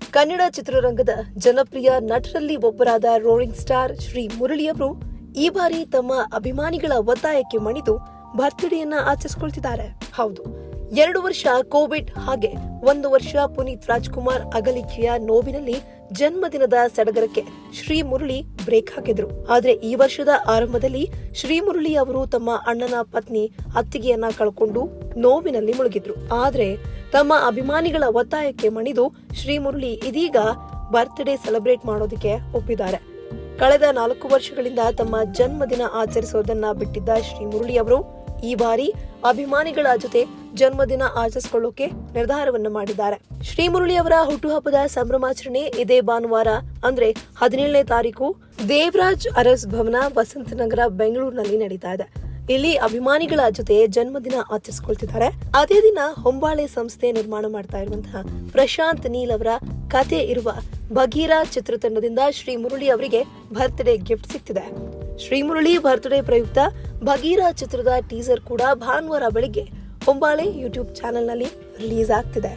ಕನ್ನಡ ಚಿತ್ರರಂಗದ ಜನಪ್ರಿಯ ನಟರಲ್ಲಿ ಒಬ್ಬರಾದ ರೋರಿಂಗ್ ಸ್ಟಾರ್ ಶ್ರೀ ಮುರಳಿ ಅವರು ಈ ಬಾರಿ ತಮ್ಮ ಅಭಿಮಾನಿಗಳ ಒತ್ತಾಯಕ್ಕೆ ಮಣಿದು ಬರ್ತ್ಡೇಯನ್ನ ಆಚರಿಸಿಕೊಳ್ತಿದ್ದಾರೆ. ಹೌದು, 2 ವರ್ಷ ಕೋವಿಡ್ ಹಾಗೆ 1 ವರ್ಷ ಪುನೀತ್ ರಾಜ್ಕುಮಾರ್ ಅಗಲಿಕೆಯ ನೋವಿನಲ್ಲಿ ಜನ್ಮದಿನದ ಸಡಗರಕ್ಕೆ ಶ್ರೀ ಮುರಳಿ ಬ್ರೇಕ್ ಹಾಕಿದ್ರು. ಆದ್ರೆ ಈ ವರ್ಷದ ಆರಂಭದಲ್ಲಿ ಶ್ರೀ ಮುರಳಿ ಅವರು ತಮ್ಮ ಅಣ್ಣನ ಪತ್ನಿ ಅತ್ತಿಗೆಯನ್ನ ಕಳ್ಕೊಂಡು ನೋವಿನಲ್ಲಿ ಮುಳುಗಿದ್ರು. ಆದ್ರೆ ತಮ್ಮ ಅಭಿಮಾನಿಗಳ ಒತ್ತಾಯಕ್ಕೆ ಮಣಿದು ಶ್ರೀ ಮುರಳಿ ಇದೀಗ ಬರ್ತ್ಡೇ ಸೆಲೆಬ್ರೇಟ್ ಮಾಡೋದಕ್ಕೆ ಒಪ್ಪಿದ್ದಾರೆ. ಕಳೆದ 4 ವರ್ಷಗಳಿಂದ ತಮ್ಮ ಜನ್ಮದಿನ ಆಚರಿಸೋದನ್ನ ಬಿಟ್ಟಿದ್ದ ಶ್ರೀ ಮುರಳಿ ಅವರು ಈ ಬಾರಿ ಅಭಿಮಾನಿಗಳ ಜೊತೆ ಜನ್ಮದಿನ ಆಚರಿಸಿಕೊಳ್ಳೋಕೆ ನಿರ್ಧಾರವನ್ನು ಮಾಡಿದ್ದಾರೆ. ಶ್ರೀ ಮುರಳಿ ಅವರ ಹುಟ್ಟುಹಬ್ಬದ ಸಂಭ್ರಮಾಚರಣೆ ಇದೇ ಭಾನುವಾರ ಅಂದ್ರೆ 17ನೇ ತಾರೀಕು ದೇವರಾಜ್ ಅರಸ್ ಭವನ, ವಸಂತನಗರ, ಬೆಂಗಳೂರಿನಲ್ಲಿ ನಡೀತಾ ಇದೆ. ಇಲ್ಲಿ ಅಭಿಮಾನಿಗಳ ಜೊತೆ ಜನ್ಮದಿನ ಆಚರಿಸಿಕೊಳ್ತಿದ್ದಾರೆ. ಅದೇ ದಿನ ಹೊಂಬಾಳೆ ಸಂಸ್ಥೆ ನಿರ್ಮಾಣ ಮಾಡ್ತಾ ಇರುವಂತಹ ಪ್ರಶಾಂತ್ ನೀಲ್ ಅವರ ಕಥೆ ಇರುವ ಭಗೀರಾ ಚಿತ್ರತಂಡದಿಂದ ಶ್ರೀ ಮುರಳಿ ಅವರಿಗೆ ಬರ್ತ್ಡೇ ಗಿಫ್ಟ್ ಸಿಗ್ತಿದೆ. ಶ್ರೀ ಮುರಳಿ ಬರ್ತ್ಡೇ ಪ್ರಯುಕ್ತ ಭಗೀರಾ ಚಿತ್ರದ ಟೀಸರ್ ಕೂಡ ಭಾನುವಾರ ಬೆಳಿಗ್ಗೆ ಹೊಂಬಾಳೆ ಯೂಟ್ಯೂಬ್ ಚಾನೆಲ್ನಲ್ಲಿ ರಿಲೀಸ್ ಆಗ್ತಿದೆ.